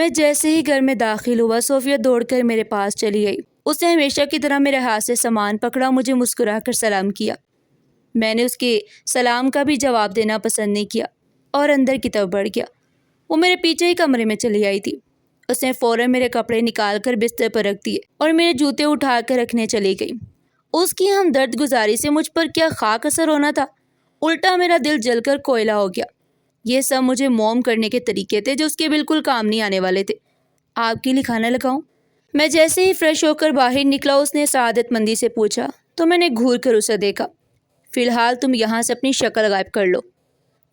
میں جیسے ہی گھر میں داخل ہوا صوفیہ دوڑ کر میرے پاس چلی گئی۔ اس نے ہمیشہ کی طرح میرے ہاتھ سے سامان پکڑا، مجھے مسکرا کر سلام کیا۔ میں نے اس کے سلام کا بھی جواب دینا پسند نہیں کیا اور اندر کی طرف بڑھ گیا۔ وہ میرے پیچھے ہی کمرے میں چلی آئی تھی۔ اس نے فوراً میرے کپڑے نکال کر بستر پر رکھ دیے اور میرے جوتے اٹھا کر رکھنے چلی گئی۔ اس کی ہمدرد گزاری سے مجھ پر کیا خاک اثر ہونا تھا، الٹا میرا دل جل کر کوئلہ ہو گیا۔ یہ سب مجھے موم کرنے کے طریقے تھے جو اس کے بالکل کام نہیں آنے والے تھے۔ آپ کے لیے کھانا لگاؤں؟ میں جیسے ہی فریش ہو کر باہر نکلا اس نے سعادت مندی سے پوچھا تو میں نے گھور کر اسے دیکھا۔ فی الحال تم یہاں سے اپنی شکل غائب کر لو۔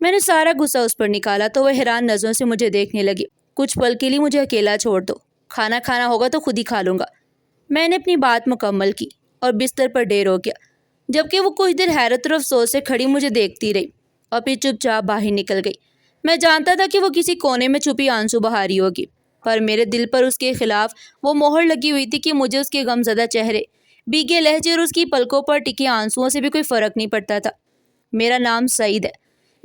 میں نے سارا غصہ اس پر نکالا تو وہ حیران نظروں سے مجھے دیکھنے لگی۔ کچھ پل کے لیے مجھے اکیلا چھوڑ دو، کھانا کھانا ہوگا تو خود ہی کھا لوں گا۔ میں نے اپنی بات مکمل کی اور بستر پر ڈیر ہو گیا، جبکہ وہ کچھ دیر حیرت اور افسوس سے کھڑی مجھے دیکھتی رہی اور پھر چپ چاپ باہر نکل گئی۔ میں جانتا تھا کہ وہ کسی کونے میں چھپی آنسو بہا رہی ہوگی، پر میرے دل پر اس کے خلاف وہ مہر لگی ہوئی تھی کہ مجھے اس کے غمزدہ چہرے، بھیگے لہجے اور اس کی پلکوں پر ٹکے آنسوؤں سے بھی کوئی فرق نہیں پڑتا تھا۔ میرا نام سعید ہے۔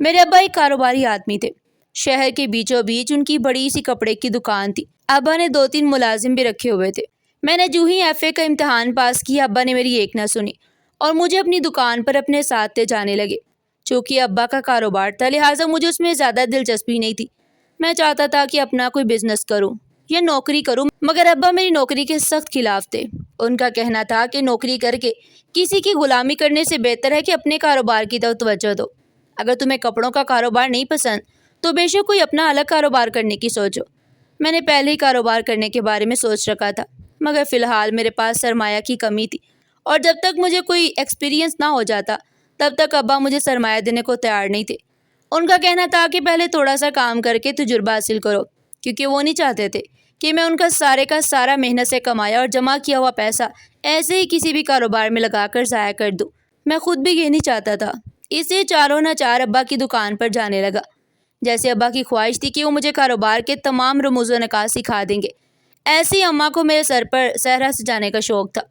میرے ابا ایک کاروباری آدمی تھے۔ شہر کے بیچوں بیچ ان کی بڑی سی کپڑے کی دکان تھی۔ ابا نے 2-3 ملازم بھی رکھے ہوئے تھے۔ میں نے جو ہی FA کا امتحان پاس کیا، ابا نے میری ایک نہ سنی اور مجھے اپنی دکان پر اپنے ساتھ لے جانے لگے۔ چونکہ ابا کا کاروبار تھا لہٰذا مجھے اس میں زیادہ دلچسپی نہیں تھی۔ میں چاہتا تھا کہ اپنا کوئی بزنس کروں یا نوکری کروں، مگر ابا میری نوکری کے سخت خلاف تھے۔ ان کا کہنا تھا کہ نوکری کر کے کسی کی غلامی کرنے سے بہتر ہے کہ اپنے کاروبار کی طرف توجہ دو۔ اگر تمہیں کپڑوں کا کاروبار نہیں پسند تو بے شک کوئی اپنا الگ کاروبار کرنے کی سوچو۔ میں نے پہلے ہی کاروبار کرنے کے بارے میں سوچ رکھا تھا، مگر فی الحال میرے پاس سرمایہ کی کمی تھی اور جب تک مجھے کوئی ایکسپیرینس نہ ہو جاتا تب تک ابا مجھے سرمایہ دینے کو تیار نہیں تھے۔ ان کا کہنا تھا کہ پہلے تھوڑا سا کام کر کے تجربہ حاصل کرو، کیونکہ وہ نہیں چاہتے تھے کہ میں ان کا سارا محنت سے کمایا اور جمع کیا ہوا پیسہ ایسے ہی کسی بھی کاروبار میں لگا کر ضائع کر دوں۔ میں خود بھی یہ نہیں چاہتا تھا، اسے چاروں نہ چار ابا کی دکان پر جانے لگا۔ جیسے ابا کی خواہش تھی کہ وہ مجھے کاروبار کے تمام رموز و نکات سکھا دیں گے، ایسے ہی اماں کو میرے سر پر صحرا سجانے کا شوق تھا۔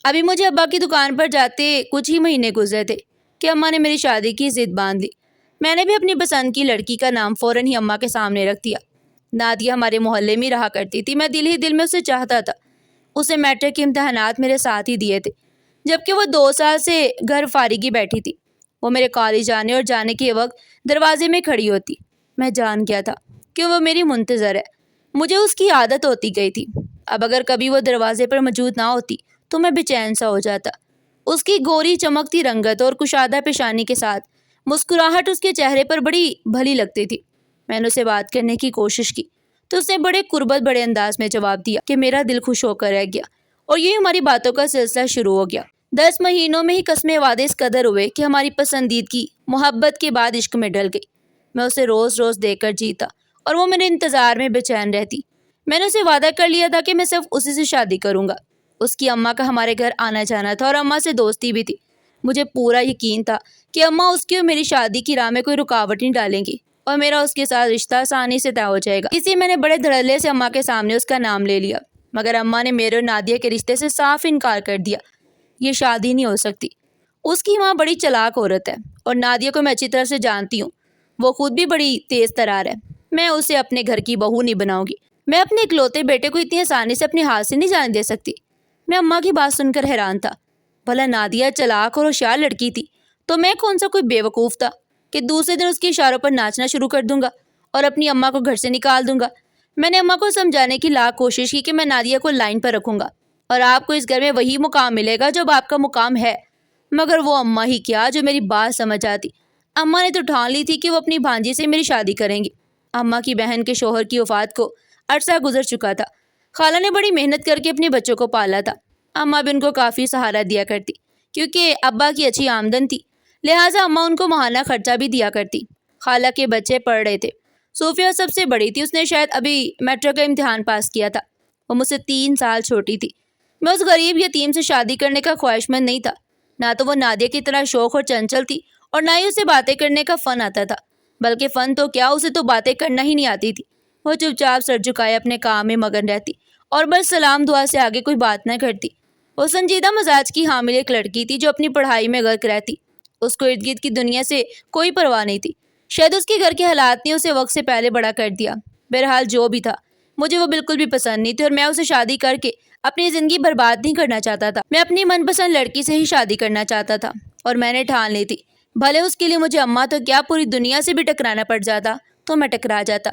ابھی مجھے ابا کی دکان پر جاتے کچھ ہی مہینے گزرے تھے کہ اماں نے میری شادی کی ضد باندھ لی۔ میں نے بھی اپنی پسند کی لڑکی کا نام فوراً ہی اماں کے سامنے رکھ دیا۔ نادیہ ہمارے محلے میں رہا کرتی تھی، میں دل ہی دل میں اسے چاہتا تھا۔ اسے میٹرک کے امتحانات میرے ساتھ ہی دیے تھے، جبکہ وہ 2 سال سے گھر فارغ ہی بیٹھی تھی۔ وہ میرے کالج آنے اور جانے کے وقت دروازے میں کھڑی ہوتی۔ میں جان گیا تھا کہ وہ میری منتظر ہے۔ مجھے اس کی عادت ہوتی گئی تھی۔ اب اگر کبھی وہ دروازے پر موجود نہ ہوتی تو میں بے چین سا ہو جاتا۔ اس کی گوری چمکتی رنگت اور کشادہ پیشانی کے ساتھ مسکراہٹ اس کے چہرے پر بڑی بھلی لگتی تھی۔ میں نے اسے بات کرنے کی کوشش کی تو اس نے بڑے قربت بڑے انداز میں جواب دیا کہ میرا دل خوش ہو کر رہ گیا، اور یہی ہماری باتوں کا سلسلہ شروع ہو گیا۔ 10 مہینوں میں ہی قسمیں وعدے اس قدر ہوئے کہ ہماری پسندیدگی محبت کے بعد عشق میں ڈل گئی۔ میں اسے روز روز دیکھ کر جیتا اور وہ میرے انتظار میں بے چین رہتی۔ میں نے اسے وعدہ کر لیا تھا کہ میں صرف اسی سے شادی کروں گا۔ اس کی اماں کا ہمارے گھر آنا جانا تھا اور اماں سے دوستی بھی تھی۔ مجھے پورا یقین تھا کہ اماں اس کی اور میری شادی کی راہ میں کوئی رکاوٹ نہیں ڈالیں گی اور میرا اس کے ساتھ رشتہ آسانی سے طے ہو جائے گا۔ اسی میں نے بڑے دھڑلے سے اماں کے سامنے اس کا نام لے لیا، مگر اماں نے میرے اور نادیہ کے رشتے سے صاف انکار کر دیا۔ یہ شادی نہیں ہو سکتی۔ اس کی ماں بڑی چلاک عورت ہے اور نادیہ کو میں اچھی طرح سے جانتی ہوں۔ وہ خود بھی بڑی تیز ترار ہے۔ میں اسے اپنے گھر کی بہو نہیں بناؤں گی۔ میں اپنے اکلوتے بیٹے کو اتنی آسانی سے اپنے ہاتھ سے نہیں جانے دے سکتی۔ میں اماں کی بات سن کر حیران تھا۔ بھلا نادیہ چلاک اور ہوشیار لڑکی تھی تو میں کون سا کوئی بے وقوف تھا کہ دوسرے دن اس کے اشاروں پر ناچنا شروع کر دوں گا اور اپنی اماں کو گھر سے نکال دوں گا۔ میں نے اماں کو سمجھانے کی لاکھ کوشش کی کہ میں نادیہ کو لائن پر رکھوں گا اور آپ کو اس گھر میں وہی مقام ملے گا جو اب آپ کا مقام ہے، مگر وہ اماں ہی کیا جو میری بات سمجھ آتی۔ اماں نے تو ٹھان لی تھی کہ وہ اپنی بھانجی سے میری شادی کریں گی۔ اماں کی بہن کے شوہر کی وفات کو عرصہ گزر چکا تھا۔ خالہ نے بڑی محنت کر کے اپنے بچوں کو پالا تھا۔ اماں بھی ان کو کافی سہارا دیا کرتی، کیونکہ ابا کی اچھی آمدن تھی، لہٰذا اماں ان کو ماہانہ خرچہ بھی دیا کرتی۔ خالہ کے بچے پڑھ رہے تھے۔ صوفیہ سب سے بڑی تھی، اس نے شاید ابھی میٹرک کا امتحان پاس کیا تھا۔ وہ مجھ سے 3 سال چھوٹی تھی۔ میں اس غریب یتیم سے شادی کرنے کا خواہش مند نہیں تھا۔ نہ تو وہ نادیہ کی طرح شوخ اور چنچل تھی اور نہ ہی اسے باتیں کرنے کا فن آتا تھا، بلکہ فن تو کیا، اسے تو باتیں کرنا ہی نہیں آتی تھی۔ وہ چپ چاپ سر جھکائے اپنے کام میں مگن رہتی اور بس سلام دعا سے آگے کوئی بات نہ کرتی۔ وہ سنجیدہ مزاج کی حامل ایک لڑکی تھی جو اپنی پڑھائی میں غرق رہتی۔ اس کو ارد گرد کی دنیا سے کوئی پرواہ نہیں تھی۔ شاید اس کے گھر کے حالات نے اسے وقت سے پہلے بڑا کر دیا۔ بہرحال جو بھی تھا، مجھے وہ بالکل بھی پسند نہیں تھی اور میں اسے شادی کر کے اپنی زندگی برباد نہیں کرنا چاہتا تھا۔ میں اپنی من پسند لڑکی سے ہی شادی کرنا چاہتا تھا اور میں نے ٹھان لی تھی، بھلے اس کے لیے مجھے اماں تو کیا پوری دنیا سے بھی ٹکرانا پڑ جاتا تو میں ٹکرا جاتا۔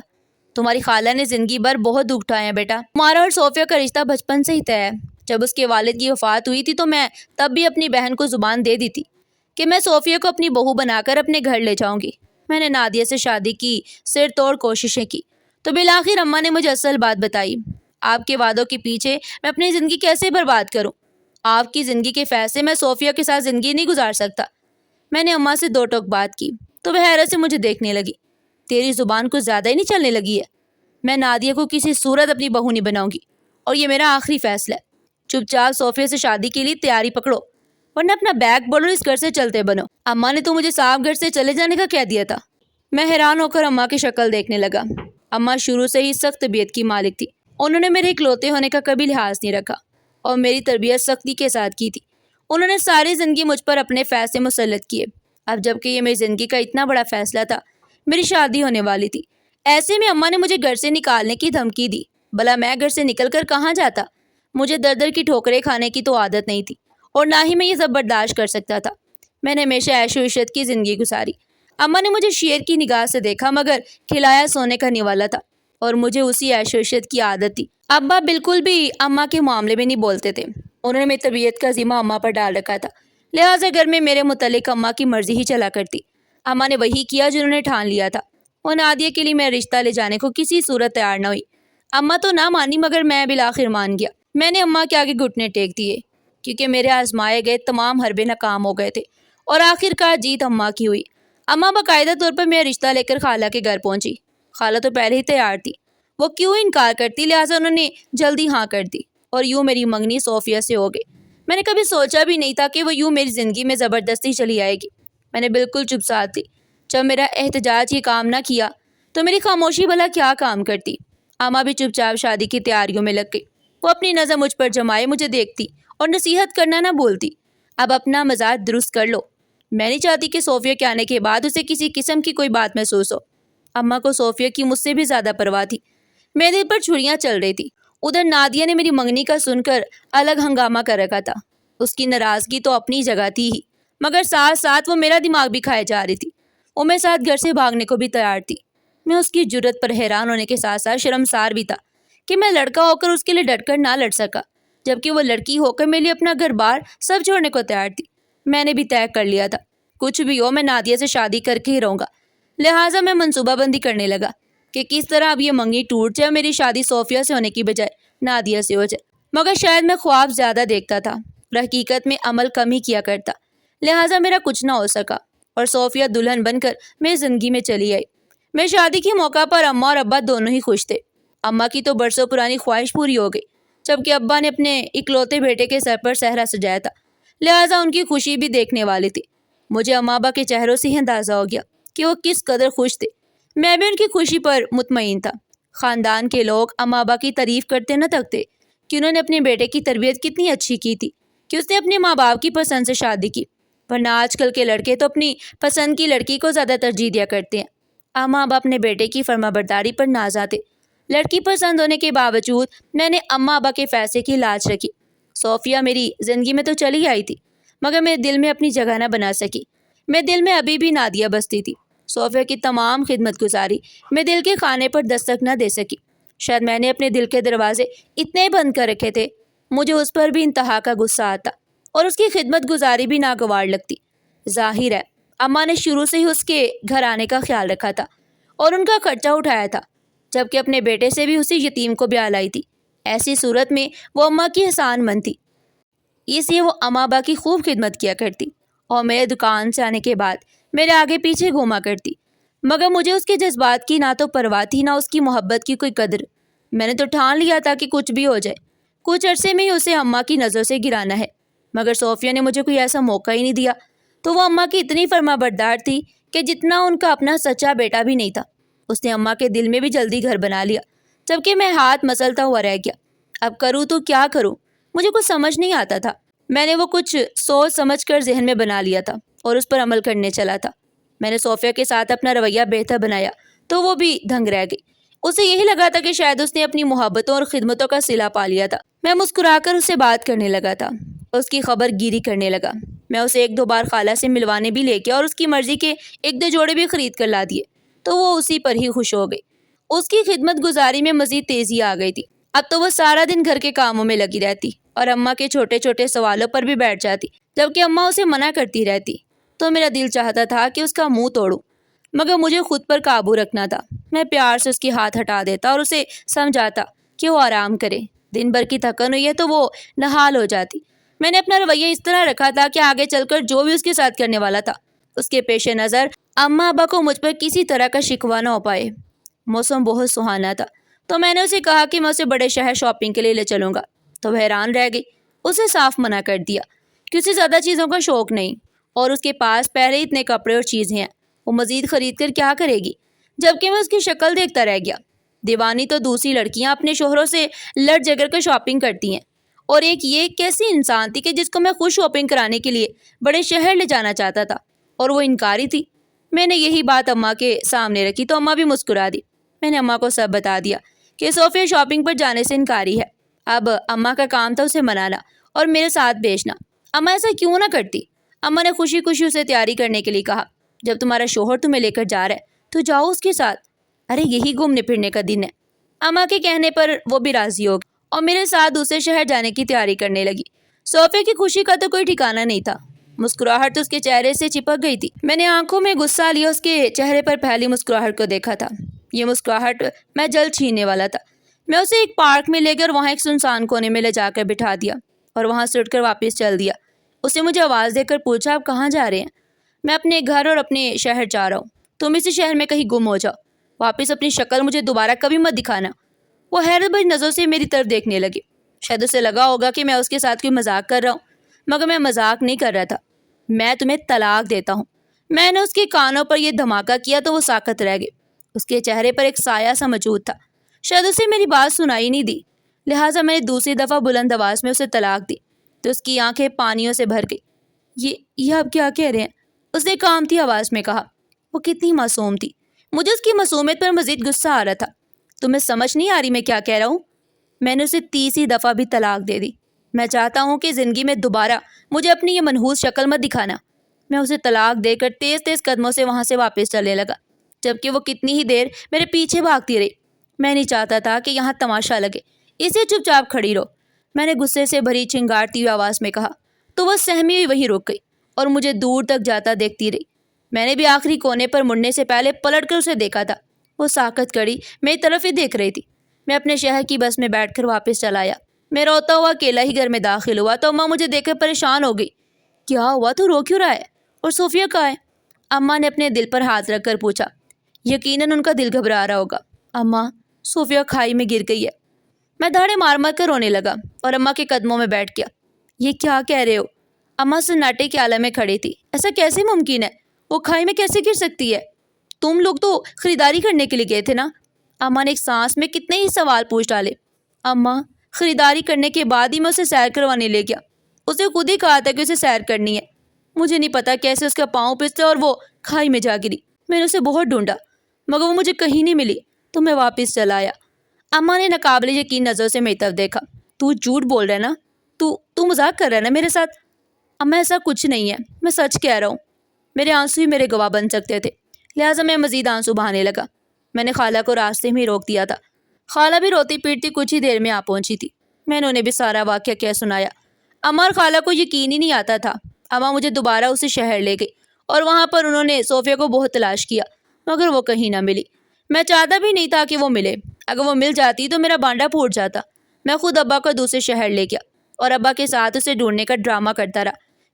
تمہاری خالہ نے زندگی بھر بہت دکھ اٹھائے ہیں بیٹا۔ تمہارا اور صوفیہ کا رشتہ بچپن سے ہی طے ہے۔ جب اس کے والد کی وفات ہوئی تھی تو میں تب بھی اپنی بہن کو زبان دے دی تھی کہ میں صوفیہ کو اپنی بہو بنا کر اپنے گھر لے جاؤں گی۔ میں نے نادیہ سے شادی کی، سر توڑ کوششیں کی، تو بالآخر اماں نے مجھے اصل بات بتائی۔ آپ کے وعدوں کے پیچھے میں اپنی زندگی کیسے برباد کروں؟ آپ کی زندگی کے فیصلے میں صوفیہ کے ساتھ زندگی نہیں گزار سکتا۔ میں نے اماں سے دو ٹوک بات کی تو وہ حیرت سے مجھے دیکھنے لگی۔ تیری زبان کچھ زیادہ ہی نہیں چلنے لگی ہے؟ میں نادیہ کو کسی صورت اپنی بہو نہیں بناؤں گی اور یہ میرا آخری فیصلہ ہے۔ چپ چاپ صوفیہ سے شادی کے لیے تیاری پکڑو ورنہ اپنا بیگ بولو، اس گھر سے چلتے بنو۔ اماں نے تو مجھے صاحب گھر سے چلے جانے کا کہہ دیا تھا۔ میں حیران ہو کر اماں کی شکل دیکھنے لگا۔ اماں شروع سے ہی سخت طبیعت کی مالک تھی۔ انہوں نے میرے اکلوتے ہونے کا کبھی لحاظ نہیں رکھا اور میری تربیت سختی کے ساتھ کی تھی۔ انہوں نے ساری زندگی مجھ پر اپنے فیصلے مسلط کیے۔ اب جب کہ یہ میری زندگی کا اتنا بڑا فیصلہ تھا، میری شادی ہونے والی تھی، ایسے میں اماں نے مجھے گھر سے نکالنے کی دھمکی دی۔ بھلا میں گھر سے نکل کر کہاں جاتا؟ مجھے در در کی ٹھوکریں کھانے کی تو عادت نہیں تھی اور نہ ہی میں یہ سب برداشت کر سکتا تھا۔ میں نے ہمیشہ عیش و عشرت کی زندگی گزاری۔ اماں نے مجھے شیر کی نگاہ سے دیکھا مگر کھلایا سونے کا نوالا تھا اور مجھے اسی عیش و عشرت کی عادت تھی۔ ابا بالکل بھی اماں کے معاملے میں نہیں بولتے تھے۔ انہوں نے میری طبیعت کا ذمہ اماں پر ڈال رکھا تھا، لہٰذا گھر میں میرے متعلق اماں کی مرضی ہی چلا کرتی۔ اماں نے وہی کیا جنہوں نے ٹھان لیا تھا۔ اور نادیہ کے لیے میرا رشتہ لے جانے کو کسی صورت تیار نہ ہوئی۔ اماں تو نہ مانی مگر میں بالآخر مان گیا۔ میں نے اماں کے آگے گھٹنے ٹیک دیے کیونکہ میرے آزمائے گئے تمام حربے ناکام ہو گئے تھے اور آخر کار جیت اماں کی ہوئی۔ اماں باقاعدہ طور پر میرا رشتہ لے کر خالہ کے گھر پہنچی۔ خالہ تو پہلے ہی تیار تھی، وہ کیوں انکار کرتی، لہٰذا انہوں نے جلدی ہاں کر دی اور یوں میری منگنی صوفیہ سے ہو گئی۔ میں نے کبھی سوچا بھی نہیں تھا کہ وہ یوں میری زندگی میں زبردستی چلی آئے گی۔ میں نے بالکل چپ سادھ لی۔ جب میرا احتجاج یہ کام نہ کیا تو میری خاموشی بھلا کیا کام کرتی؟ اماں بھی چپ چاپ شادی کی تیاریوں میں لگ گئی۔ وہ اپنی نظر مجھ پر جمائے مجھے دیکھتی اور نصیحت کرنا نہ بولتی۔ اب اپنا مزاج درست کر لو۔ میں نہیں چاہتی کہ صوفیہ کے آنے کے بعد اسے کسی قسم کی کوئی بات محسوس ہو۔ اماں کو صوفیہ کی مجھ سے بھی زیادہ پرواہ تھی۔ میرے دل پر چھریاں چل رہی تھی۔ ادھر نادیہ نے میری منگنی کا سن کر الگ ہنگامہ کر رکھا تھا۔ اس کی ناراضگی تو اپنی جگہ تھی ہی مگر ساتھ ساتھ وہ میرا دماغ بھی کھائے جا رہی تھی۔ وہ میرے ساتھ گھر سے بھاگنے کو بھی تیار تھی۔ میں اس کی جرت پر حیران ہونے کے ساتھ ساتھ شرمسار بھی تھا کہ میں لڑکا ہو کر اس کے لیے ڈٹ کر نہ لڑ سکا، جبکہ وہ لڑکی ہو کر میرے لیے اپنا گھر بار سب چھوڑنے کو تیار تھی۔ میں نے بھی طے کر لیا تھا، کچھ بھی ہو میں نادیہ سے شادی کر کے ہی رہوں گا۔ لہٰذا میں منصوبہ بندی کرنے لگا کہ کس طرح اب یہ منگنی ٹوٹ جائے، میری شادی صوفیہ سے ہونے کی بجائے نادیہ سے ہو جائے۔ مگر شاید میں خواب زیادہ دیکھتا تھا اور حقیقت میں عمل کم ہی کیا کرتا، لہٰذا میرا کچھ نہ ہو سکا اور صوفیہ دلہن بن کر میری زندگی میں چلی آئی۔ میری شادی کے موقع پر اماں اور ابا دونوں ہی خوش تھے۔ اماں کی تو برسوں پرانی خواہش پوری ہو گئی، جبکہ ابا نے اپنے اکلوتے بیٹے کے سر پر صحرا سجایا تھا، لہٰذا ان کی خوشی بھی دیکھنے والی تھی۔ مجھے اماں ابا کے چہروں سے ہی اندازہ ہو گیا کہ وہ کس قدر خوش تھے۔ میں بھی ان کی خوشی پر مطمئن تھا۔ خاندان کے لوگ اماں ابا کی تعریف کرتے نہ تھکتے کہ انہوں نے اپنے بیٹے کی تربیت کتنی اچھی کی تھی، کہ اس نے اپنے ماں باپ کی پسند سے شادی کی، ورنہ آج کل کے لڑکے تو اپنی پسند کی لڑکی کو زیادہ ترجیح دیا کرتے ہیں۔ اماں ابا اپنے بیٹے کی فرما برداری پر ناز آتے۔ لڑکی پسند ہونے کے باوجود میں نے اماں ابا کے فیصلے کی لاج رکھی۔ صوفیہ میری زندگی میں تو چلی آئی تھی مگر میرے دل میں اپنی جگہ نہ بنا سکی۔ میرے دل میں ابھی بھی نادیہ بستی تھی۔ صوفیہ کی تمام خدمت گزاری میں دل کے خانے پر دستک نہ دے سکی۔ شاید میں نے اپنے دل کے دروازے اتنے بند کر رکھے تھے، مجھے اس پر بھی انتہا کا غصہ آتا اور اس کی خدمت گزاری بھی ناگوار لگتی۔ ظاہر ہے اماں نے شروع سے ہی اس کے گھر آنے کا خیال رکھا تھا اور ان کا خرچہ اٹھایا تھا، جبکہ اپنے بیٹے سے بھی اسی یتیم کو بیاہ لائی تھی۔ ایسی صورت میں وہ اماں کی احسان مند تھی، اس لیے وہ اماں ابا کی خوب خدمت کیا کرتی اور میرے دکان سے آنے کے بعد میرے آگے پیچھے گھوما کرتی۔ مگر مجھے اس کے جذبات کی نہ تو پرواہ تھی نہ اس کی محبت کی کوئی قدر۔ میں نے تو ٹھان لیا تھا کہ کچھ بھی ہو جائے، کچھ عرصے میں ہی اسے اماں کی نظر سے گرانا ہے۔ مگر صوفیہ نے مجھے کوئی ایسا موقع ہی نہیں دیا، تو وہ اماں کی اتنی فرما بردار تھی کہ جتنا ان کا اپنا سچا بیٹا بھی نہیں تھا۔ اس نے اماں کے دل میں بھی جلدی گھر بنا لیا، جبکہ میں ہاتھ مسلتا ہوا رہ گیا۔ اب کروں تو کیا کروں، مجھے کچھ سمجھ نہیں آتا تھا۔ میں نے وہ کچھ سوچ سمجھ کر ذہن میں بنا لیا تھا اور اس پر عمل کرنے چلا تھا۔ میں نے صوفیہ کے ساتھ اپنا رویہ بہتر بنایا تو وہ بھی دھنگ رہ گئی۔ اسے یہی لگا تھا کہ شاید اس نے اپنی محبتوں اور خدمتوں کا صلہ پا لیا تھا۔ میں مسکرا کر اس سے بات کرنے لگا تھا، اس کی خبر گیری کرنے لگا۔ میں اسے ایک دو بار خالہ سے ملوانے بھی لے گیا اور اس کی مرضی کے ایک دو جوڑے بھی خرید کر لا دیے، تو وہ اسی پر ہی خوش ہو گئی۔ اس کی خدمت گزاری میں مزید تیزی آ گئی تھی۔ اب تو وہ سارا دن گھر کے کاموں میں لگی رہتی اور اماں کے چھوٹے چھوٹے سوالوں پر بھی بیٹھ جاتی، جبکہ اماں اسے منع کرتی رہتی تو میرا دل چاہتا تھا کہ اس کا منہ توڑوں، مگر مجھے خود پر قابو رکھنا تھا۔ میں پیار سے اس کی ہاتھ ہٹا دیتا اور اسے سمجھاتا کہ وہ آرام کرے، دن بھر کی تھکن ہوئی ہے تو وہ نہال ہو جاتی۔ میں نے اپنا رویہ اس طرح رکھا تھا کہ آگے چل کر جو بھی اس کے ساتھ کرنے والا تھا، اس کے پیش نظر اماں ابا کو مجھ پر کسی طرح کا شکوہ نہ ہو پائے۔ موسم بہت سہانا تھا تو میں نے اسے کہا کہ میں اسے بڑے شہر شاپنگ کے لیے لے چلوں گا، تو وہ حیران رہ گئی۔ اسے صاف منع کر دیا کہ اسے زیادہ چیزوں کا شوق نہیں اور اس کے پاس پہلے ہی اتنے کپڑے اور چیزیں ہیں، وہ مزید خرید کر کیا کرے گی؟ جبکہ میں اس کی شکل دیکھتا رہ گیا۔ دیوانی تو دوسری لڑکیاں اپنے شوہروں سے لڑ جگر کر شاپنگ کرتی ہیں، اور ایک یہ کیسی انسان تھی کہ جس کو میں خود شاپنگ کرانے کے لیے بڑے شہر لے جانا چاہتا تھا اور وہ انکاری تھی۔ میں نے یہی بات اماں کے سامنے رکھی تو اماں بھی مسکرا دی۔ میں نے اماں کو سب بتا دیا کہ صوفیہ شاپنگ پر جانے سے انکاری ہے۔ اب اماں کا کام تھا اسے منانا اور میرے ساتھ بھیجنا۔ اماں ایسا کیوں نہ کرتی؟ اماں نے خوشی خوشی اسے تیاری کرنے کے لیے کہا، جب تمہارا شوہر تمہیں لے کر جا رہا ہے تو جاؤ اس کے ساتھ، ارے یہی گھومنے پھرنے کا دن ہے۔ اماں کے کہنے پر وہ بھی راضی ہو گئی اور میرے ساتھ دوسرے شہر جانے کی تیاری کرنے لگی۔ صوفیہ کی خوشی کا تو کوئی ٹھکانہ نہیں تھا، مسکراہٹ تو اس کے چہرے سے چپک گئی تھی۔ میں نے آنکھوں میں غصہ لیا، اس کے چہرے پر پہلی مسکراہٹ کو دیکھا تھا۔ یہ مسکراہٹ میں جلد چھیننے والا تھا۔ میں اسے ایک پارک میں لے کر وہاں ایک سنسان کونے میں لے جا کر بٹھا دیا اور وہاں سے اٹھ کر واپس چل دیا۔ اسے مجھے آواز دے کر پوچھا، آپ کہاں جا رہے ہیں؟ میں اپنے گھر اور اپنے شہر جا رہا ہوں، تم اسی شہر میں کہیں گم ہو جاؤ، واپس اپنی شکل مجھے دوبارہ کبھی مت دکھانا۔ وہ حیرت بھری نظروں سے میری طرف دیکھنے لگی۔ شاید اسے لگا ہوگا کہ میں اس کے ساتھ کوئی مذاق کر رہا ہوں، مگر میں مذاق نہیں کر رہا تھا۔ میں تمہیں طلاق دیتا ہوں۔ میں نے اس کے کانوں پر یہ دھماکہ کیا تو وہ ساکت رہ گئی۔ اس کے چہرے پر ایک سایہ سا موجود تھا، شاید اسے میری بات سنائی نہیں دی، لہٰذا میں نے دوسری دفعہ بلند آواز میں اسے طلاق دی تو اس کی آنکھیں پانیوں سے بھر گئی۔ یہ آپ کیا کہہ رہے ہیں؟ اس نے کانپتی آواز میں کہا۔ وہ کتنی معصوم تھی، مجھے اس کی معصومیت پر مزید غصہ آ رہا تھا۔ تمہیں سمجھ نہیں آ رہی میں کیا کہہ رہا ہوں؟ میں نے اسے تیسری دفعہ بھی طلاق دے دی۔ میں چاہتا ہوں کہ زندگی میں دوبارہ مجھے اپنی یہ منحوس شکل مت دکھانا۔ میں اسے طلاق دے کر تیز تیز قدموں سے وہاں سے واپس چلنے لگا، جبکہ وہ کتنی ہی دیر میرے پیچھے بھاگتی رہی۔ میں نہیں چاہتا تھا کہ یہاں تماشا لگے، اسے چپ چاپ کھڑی رہو، میں نے غصے سے بھری چنگاڑتی ہوئی آواز میں کہا، تو وہ سہمی ہوئی وہیں رک گئی اور مجھے دور تک جاتا دیکھتی رہی۔ میں نے بھی آخری کونے پر مڑنے سے پہلے پلٹ کر اسے دیکھا تھا، وہ ساکت کڑی میری طرف ہی دیکھ رہی تھی۔ میں اپنے شہر کی بس میں بیٹھ کر واپس چلا آیا۔ میں روتا ہوا اکیلا ہی گھر میں داخل ہوا تو اماں مجھے دیکھ کر پریشان ہو گئی۔ کیا ہوا، تو رو کیوں رہا ہے؟ اور صوفیہ کہاں ہے؟ اماں نے اپنے دل پر ہاتھ رکھ کر پوچھا۔ یقیناً ان کا دل گھبرا رہا ہوگا۔ اماں، صوفیہ کھائی میں گر گئی ہے۔ میں دھاڑے مار مار کر رونے لگا اور اماں کے قدموں میں بیٹھ گیا۔ یہ کیا کہہ رہے ہو؟ اماں سناٹے کے عالم میں کھڑی تھی۔ ایسا کیسے ممکن ہے؟ وہ کھائی میں کیسے گر سکتی ہے؟ تم لوگ تو خریداری کرنے کے لیے گئے تھے نا؟ اماں نے ایک سانس میں کتنے ہی سوال پوچھ ڈالے۔ اماں، خریداری کرنے کے بعد ہی میں اسے سیر کروانے لے گیا، اسے خود ہی کہا تھا کہ اسے سیر کرنی ہے۔ مجھے نہیں پتا کیسے اس کا پاؤں پھسلا اور وہ کھائی میں جا گری۔ میں نے اسے بہت ڈھونڈا مگر وہ مجھے کہیں نہیں ملی تو میں واپس چلا آیا۔ اماں نے ناقابل یقین نظروں سے میری طرف دیکھا۔ تو جھوٹ بول رہا ہے نا؟ تو مذاق کر رہا ہے نا میرے ساتھ؟ اماں، ایسا کچھ نہیں ہے، میں سچ کہہ رہا ہوں۔ میرے آنسو ہی میرے گواہ بن سکتے تھے، لہٰذا میں مزید آنسو بہانے لگا۔ میں نے خالہ کو راستے میں ہی روک دیا تھا۔ خالہ بھی روتی پیٹتی کچھ ہی دیر میں آ پہنچی تھی۔ میں نے انہیں بھی سارا واقعہ کیا سنایا۔ اماں اور خالہ کو یقین ہی نہیں آتا تھا۔ اماں مجھے دوبارہ اسے شہر لے گئی اور وہاں پر انہوں نے صوفیہ کو بہت تلاش کیا مگر وہ کہیں نہ ملی۔ میں چاہتا بھی نہیں تھا کہ وہ ملے، اگر وہ مل جاتی تو میرا بانڈا پھوٹ جاتا۔ میں خود ابا کو دوسرے شہر لے گیا اور ابا کے ساتھ اسے ڈھونڈنے کا ڈرامہ کرتا رہا۔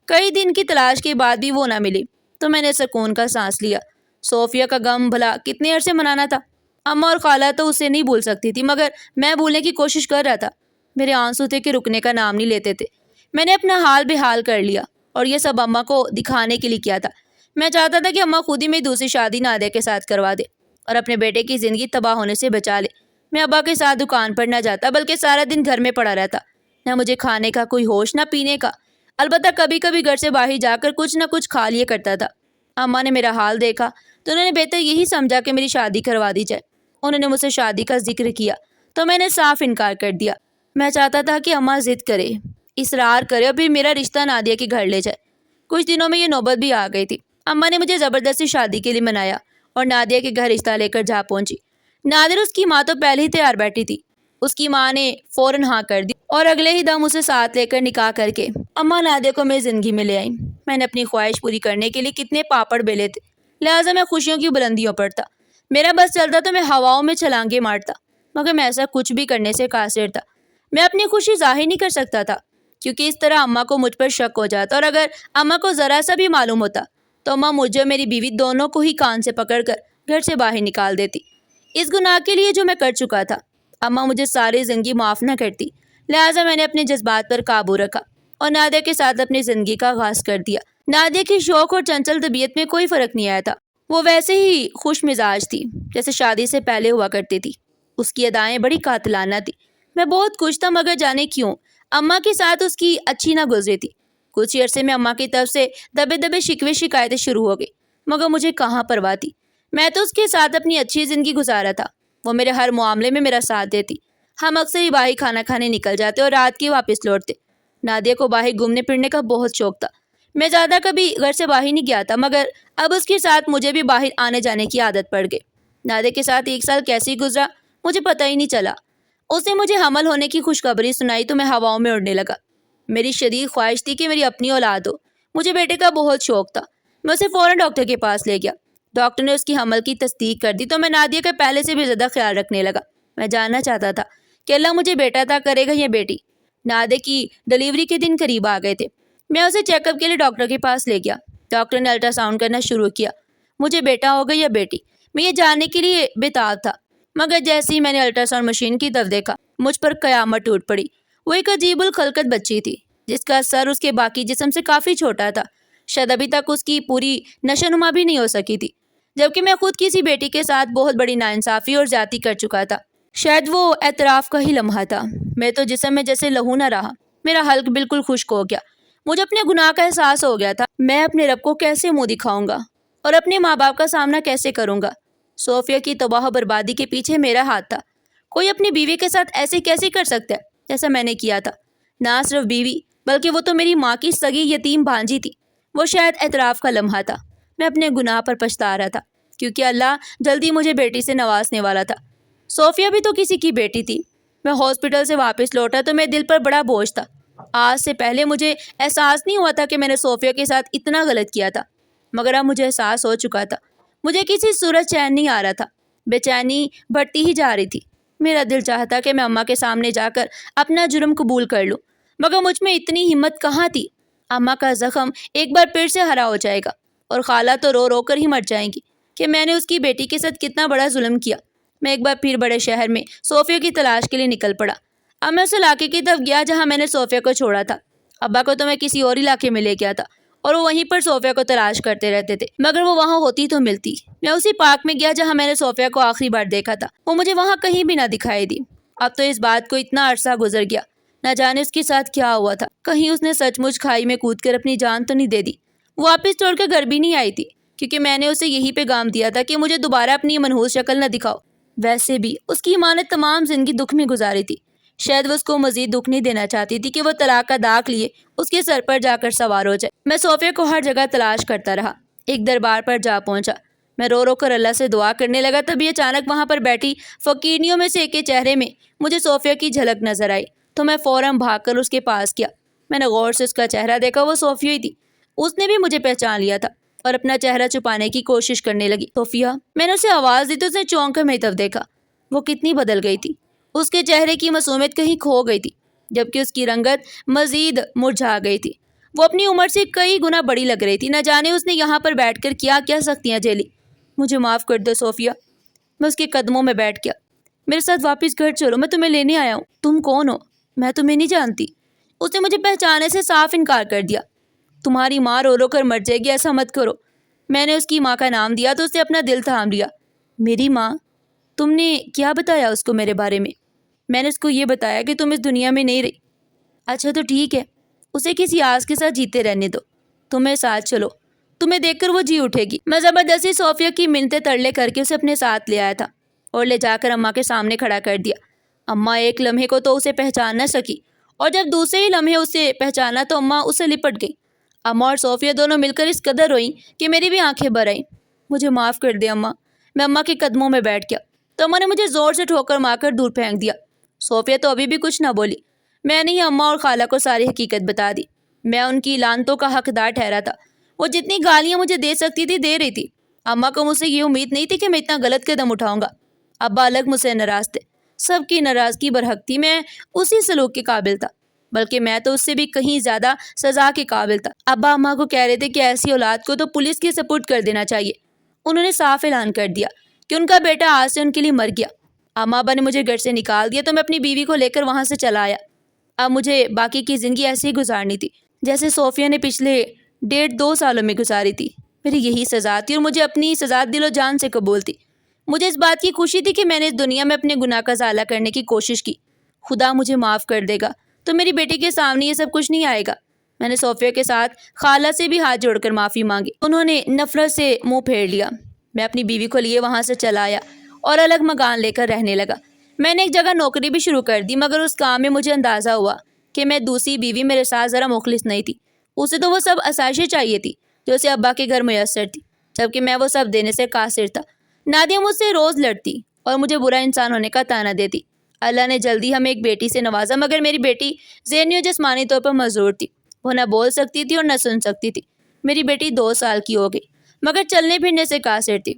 کئی دن کی تلاش کے بعد بھی وہ نہ ملی تو میں نے سکون کا سانس لیا۔ صوفیہ کا غم بھلا کتنے عرصے منانا تھا؟ اماں اور خالہ تو اسے نہیں بھول سکتی تھی مگر میں بھولنے کی کوشش کر رہا تھا۔ میرے آنسو تھے کہ رکنے کا نام نہیں لیتے تھے۔ میں نے اپنا حال بے حال کر لیا اور یہ سب اماں کو دکھانے کے لیے کیا تھا۔ میں چاہتا تھا کہ اماں خود ہی میں دوسری شادی نادیہ کے ساتھ کروا دے اور اپنے بیٹے کی زندگی تباہ ہونے سے بچا لے۔ میں ابا کے ساتھ دکان پر نہ جاتا بلکہ سارا دن گھر میں پڑا رہتا، نہ مجھے کھانے کا کوئی ہوش نہ پینے کا، البتہ کبھی کبھی گھر سے باہر جا کر کچھ نہ کچھ کھا لیے کرتا تھا۔ اماں نے میرا حال دیکھا تو انہوں نے بہتر یہی سمجھا کہ میری شادی کروا دی جائے انہوں نے مجھ سے شادی کا ذکر کیا تو میں نے صاف انکار کر دیا۔ میں چاہتا تھا کہ اماں ضد کرے، اصرار کرے اور پھر میرا رشتہ نادیہ کے گھر لے جائے۔ کچھ دنوں میں یہ نوبت بھی آ گئی تھی۔ اماں نے مجھے زبردستی شادی کے لیے منایا اور نادیہ کے گھر رشتہ لے کر جا پہنچی۔ نادر اس کی ماں تو پہلے ہی تیار بیٹھی تھی۔ اس کی ماں نے فوراً ہاں کر دی اور اگلے ہی دم اسے ساتھ لے کر نکاح کر کے اماں نادیہ کو میری زندگی میں لے آئیں۔ میں نے اپنی خواہش پوری کرنے کے لیے کتنے پاپڑ بیلے تھے، لہٰذا میں خوشیوں کی بلندیوں پر تھا۔ میرا بس چلتا تو میں ہواؤں میں چھلانگیں مارتا، مگر میں ایسا کچھ بھی کرنے سے قاصر تھا۔ میں اپنی خوشی ظاہر نہیں کر سکتا تھا، کیونکہ اس طرح اماں کو مجھ پر شک ہو جاتا، اور اگر اماں کو ذرا سا بھی معلوم ہوتا تو اماں مجھے اور میری بیوی دونوں کو ہی کان سے پکڑ کر گھر سے باہر نکال دیتی۔ اس گناہ کے لیے جو میں کر چکا تھا اماں مجھے ساری زندگی معاف نہ کرتی، لہٰذا میں نے اپنے جذبات پر قابو رکھا اور نادیہ کے ساتھ اپنی زندگی کا آغاز کر دیا۔ نادیہ کی شوق اور چنچل طبیعت میں کوئی فرق نہیں آیا تھا۔ وہ ویسے ہی خوش مزاج تھی جیسے شادی سے پہلے ہوا کرتی تھی۔ اس کی ادائیں بڑی قاتلانہ تھی۔ میں بہت خوش تھا، مگر جانے کیوں اماں کے ساتھ اس کی اچھی نہ گزری تھی۔ کچھ عرصے میں اماں کی طرف سے دبے دبے شکوے شکایتیں شروع ہو گئی، مگر مجھے کہاں پرواہ تھی۔ میں تو اس کے ساتھ اپنی اچھی زندگی گزارا تھا۔ وہ میرے ہر معاملے میں میرا ساتھ دیتی۔ ہم اکثر ہی باہر کھانا کھانے نکل جاتے اور رات کے واپس لوٹتے۔ نادیہ کو باہر گھومنے پھرنے کا بہت شوق تھا۔ میں زیادہ کبھی گھر سے باہر نہیں گیا تھا، مگر اب اس کے ساتھ مجھے بھی باہر آنے جانے کی عادت پڑ گئی۔ نادیہ کے ساتھ 1 سال کیسے گزرا مجھے پتہ ہی نہیں چلا۔ اس نے مجھے حمل ہونے کی خوشخبری سنائی تو میں ہواؤں میں اڑنے لگا۔ میری شدید خواہش تھی کہ میری اپنی اولاد ہو۔ مجھے بیٹے کا بہت شوق تھا۔ میں اسے فوراً ڈاکٹر کے پاس لے گیا۔ ڈاکٹر نے اس کی حمل کی تصدیق کر دی تو میں نادیہ کا پہلے سے بھی زیادہ خیال رکھنے لگا۔ میں جاننا چاہتا تھا کہ اللہ مجھے بیٹا عطا کرے گا یا بیٹی۔ نادیہ کی ڈلیوری کے دن قریب آ گئے تھے۔ میں اسے چیک اپ کے لیے ڈاکٹر کے پاس لے گیا۔ ڈاکٹر نے الٹرا ساؤنڈ کرنا شروع کیا۔ مجھے بیٹا ہوگا یا بیٹی، میں یہ جاننے کے لیے بےتاب تھا، مگر جیسے ہی میں نے الٹرا ساؤنڈ مشین کی طرف دیکھا مجھ پر قیامت ٹوٹ پڑی۔ وہ ایک عجیب الخلقت بچی تھی جس کا سر اس کے باقی جسم سے کافی چھوٹا تھا۔ شاید ابھی تک اس کی پوری نشو نما بھی نہیں ہو سکی تھی، جبکہ میں خود کسی بیٹی کے ساتھ بہت بڑی ناانصافی اور زیادتی کر چکا تھا۔ شاید وہ اعتراف کا ہی لمحہ تھا۔ میں تو جسم میں جیسے لہو نہ رہا، میرا حلق بالکل خشک ہو گیا۔ مجھے اپنے گناہ کا احساس ہو گیا تھا۔ میں اپنے رب کو کیسے منہ دکھاؤں گا اور اپنے ماں باپ کا سامنا کیسے کروں گا؟ صوفیہ کی تباہ و بربادی کے پیچھے میرا ہاتھ تھا۔ کوئی اپنی بیوی کے ساتھ ایسے کیسے کر سکتا ہے جیسا میں نے کیا تھا؟ نہ صرف بیوی بلکہ وہ تو میری ماں کی سگی یتیم بھانجی تھی۔ وہ شاید اعتراف کا لمحہ تھا۔ میں اپنے گناہ پر پچھتا رہا تھا، کیونکہ اللہ جلدی مجھے بیٹی سے نوازنے والا تھا۔ صوفیہ بھی تو کسی کی بیٹی تھی۔ میں ہاسپٹل سے واپس لوٹا تو میرے دل پر بڑا بوجھ تھا۔ آج سے پہلے مجھے احساس نہیں ہوا تھا کہ میں نے صوفیہ کے ساتھ اتنا غلط کیا تھا، مگر اب مجھے احساس ہو چکا تھا۔ مجھے کسی صورت چین نہیں آ رہا تھا، بے چینی بڑھتی ہی جا رہی تھی۔ میرا دل چاہتا کہ میں اماں کے سامنے جا کر اپنا جرم قبول کر لوں، مگر مجھ میں اتنی ہمت کہاں تھی۔ اماں کا زخم ایک بار پھر سے ہرا ہو جائے گا اور خالہ تو رو رو کر ہی مر جائیں گی کہ میں نے اس کی بیٹی کے ساتھ کتنا بڑا ظلم کیا۔ میں ایک بار پھر بڑے شہر میں صوفیہ کی تلاش کے لیے نکل پڑا۔ اب میں اس علاقے کی طرف گیا جہاں میں نے صوفیہ کو چھوڑا تھا۔ ابا کو تو میں کسی اور علاقے میں لے گیا تھا اور وہ وہیں پر صوفیہ کو تلاش کرتے رہتے تھے، مگر وہ وہاں ہوتی تو ملتی۔ میں اسی پارک میں گیا جہاں میں نے صوفیہ کو آخری بار دیکھا تھا۔ وہ مجھے وہاں کہیں بھی نہ دکھائی دی۔ اب تو اس بات کو اتنا عرصہ گزر گیا، نہ جانے اس کے ساتھ کیا ہوا تھا۔ کہیں اس نے سچ مچ کھائی میں کود کر اپنی جان تو نہیں دے دی۔ وہ واپس چھوڑ کر گھر بھی نہیں آئی تھی، کیونکہ میں نے اسے یہی پیغام دیا تھا کہ مجھے دوبارہ اپنی منحوس شکل نہ دکھاؤ۔ ویسے بھی اس کی ماں نے تمام زندگی دکھ میں گزاری تھی۔ شاید وہ اس کو مزید دکھ نہیں دینا چاہتی تھی کہ وہ طلاق کا داغ لیے اس کے سر پر جا کر سوار ہو جائے۔ میں صوفیہ کو ہر جگہ تلاش کرتا رہا۔ ایک دربار پر جا پہنچا۔ میں رو رو کر اللہ سے دعا کرنے لگا، تبھی اچانک وہاں پر بیٹھی فقیرنیوں میں سے ایک کے چہرے میں مجھے صوفیہ کی جھلک نظر آئی تو میں فوراً بھاگ کر اس کے پاس گیا۔ میں نے غور سے اس کا چہرہ دیکھا، وہ صوفیہ ہی تھی۔ اس نے بھی مجھے پہچان لیا تھا اور اپنا چہرہ چھپانے کی کوشش کرنے لگی۔ صوفیہ، میں نے اسے آواز دی تو اس نے چونک کر میری طرف دیکھا۔ وہ کتنی بدل گئی تھی۔ اس کے چہرے کی معصومیت کہیں کھو گئی تھی، جبکہ اس کی رنگت مزید مرجھا گئی تھی۔ وہ اپنی عمر سے کئی گنا بڑی لگ رہی تھی۔ نہ جانے اس نے یہاں پر بیٹھ کر کیا کیا سختیاں جھیلی۔ مجھے معاف کر دو صوفیہ۔ میں اس کے قدموں میں بیٹھ گیا۔ میرے ساتھ واپس گھر چلو، میں تمہیں لینے آیا ہوں۔ تم کون ہو؟ میں تمہیں نہیں جانتی۔ اس نے مجھے پہچانے سے صاف انکار کر دیا۔ تمہاری ماں رو رو کر مر جائے گی، ایسا مت کرو۔ میں نے اس کی ماں کا نام دیا تو اس نے اپنا دل تھام لیا۔ میری ماں؟ تم نے کیا بتایا اس کو میرے بارے میں؟ میں نے اس کو یہ بتایا کہ تم اس دنیا میں نہیں رہی۔ اچھا تو ٹھیک ہے، اسے کسی آس کے ساتھ جیتے رہنے دو۔ تمہیں ساتھ چلو، تمہیں دیکھ کر وہ جی اٹھے گی۔ میں زبردستی صوفیہ کی منتیں ترلے کر کے اسے اپنے ساتھ لے آیا تھا۔ اور لے جا کر اماں کے سامنے کھڑا کر دیا۔ اماں ایک لمحے کو تو اسے پہچان نہ سکی، اور جب دوسرے ہی لمحے اسے پہچانا تو اماں اسے لپٹ گئی۔ اماں اور صوفیہ دونوں مل کر اس قدر روئیں کہ میری بھی آنکھیں بھر آئیں۔ مجھے معاف کر دے اماں۔ میں اماں کے قدموں میں بیٹھ گیا تو اماں نے مجھے زور سے ٹھوکر مار کر دور پھینک دیا۔ صوفیہ تو ابھی بھی کچھ نہ بولی۔ میں نے ہی اماں اور خالہ کو ساری حقیقت بتا دی۔ میں ان کی لعنتوں کا حقدار ٹھہرا تھا۔ وہ جتنی گالیاں مجھے دے سکتی تھی دے رہی تھی۔ اماں کو مجھ سے یہ امید نہیں تھی کہ میں اتنا غلط قدم اٹھاؤں گا۔ ابا الگ مجھ سے ناراض تھے۔ سب کی ناراضگی برحق تھی۔ میں اسی سلوک کے قابل تھا، بلکہ میں تو اس سے بھی کہیں زیادہ سزا کے قابل تھا۔ ابا اماں کو کہہ رہے تھے کہ ایسی اولاد کو تو پولیس کے سپرد کر دینا چاہیے۔ انہوں نے صاف اعلان کر دیا کہ ان کا بیٹا آج سے ان کے لیے مر گیا۔ اماں ابا نے مجھے گھر سے نکال دیا تو میں اپنی بیوی کو لے کر وہاں سے چلا آیا۔ اب مجھے باقی کی زندگی ایسے ہی گزارنی تھی جیسے صوفیہ نے پچھلے 1.5-2 سالوں میں گزاری تھی۔ میری یہی سزا تھی اور مجھے اپنی سزا دل و جان سے قبول تھی۔ مجھے اس بات کی خوشی تھی کہ میں نے اس دنیا میں اپنے گناہ کا ازالہ کرنے کی کوشش کی۔ خدا مجھے معاف کر دے گا تو میری بیٹی کے سامنے یہ سب کچھ نہیں آئے گا۔ میں نے صوفیہ کے ساتھ خالہ سے بھی ہاتھ جوڑ کر معافی مانگی۔ انہوں نے نفرت سے منہ پھیر لیا۔ میں اپنی بیوی کو لیے وہاں سے چلا آیا اور الگ مکان لے کر رہنے لگا۔ میں نے ایک جگہ نوکری بھی شروع کر دی، مگر اس کام میں مجھے اندازہ ہوا کہ میں دوسری بیوی میرے ساتھ ذرا مخلص نہیں تھی۔ اسے تو وہ سب آسائشیں چاہیے تھی جو اسے ابا کے گھر میسر تھی، جبکہ میں وہ سب دینے سے قاصر تھا۔ نادیہ مجھ سے روز لڑتی اور مجھے برا انسان ہونے کا طعنہ دیتی۔ اللہ نے جلدی ہمیں ایک بیٹی سے نوازا، مگر میری بیٹی ذہنی و جسمانی طور پر معذور تھی۔ وہ نہ بول سکتی تھی اور نہ سن سکتی تھی۔ میری بیٹی 2 سال کی ہو گئی، مگر چلنے پھرنے سے قاصر تھی۔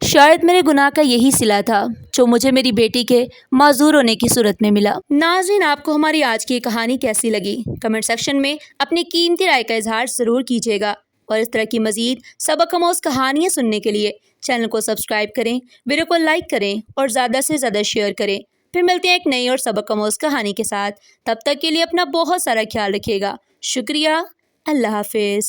شاید میرے گناہ کا یہی صلہ تھا جو مجھے میری بیٹی کے معذور ہونے کی صورت میں ملا۔ ناظرین، آپ کو ہماری آج کی کہانی کیسی لگی؟ کمنٹ سیکشن میں اپنی قیمتی رائے کا اظہار ضرور کیجیے گا، اور اس طرح کی مزید سبق آموز کہانیاں سننے کے لیے چینل کو سبسکرائب کریں، ویڈیو کو لائک کریں اور زیادہ سے زیادہ شیئر کریں۔ پھر ملتے ہیں ایک نئی اور سبق آموز کہانی کے ساتھ۔ تب تک کے لیے اپنا بہت سارا خیال رکھیے گا۔ شکریہ۔ اللہ حافظ۔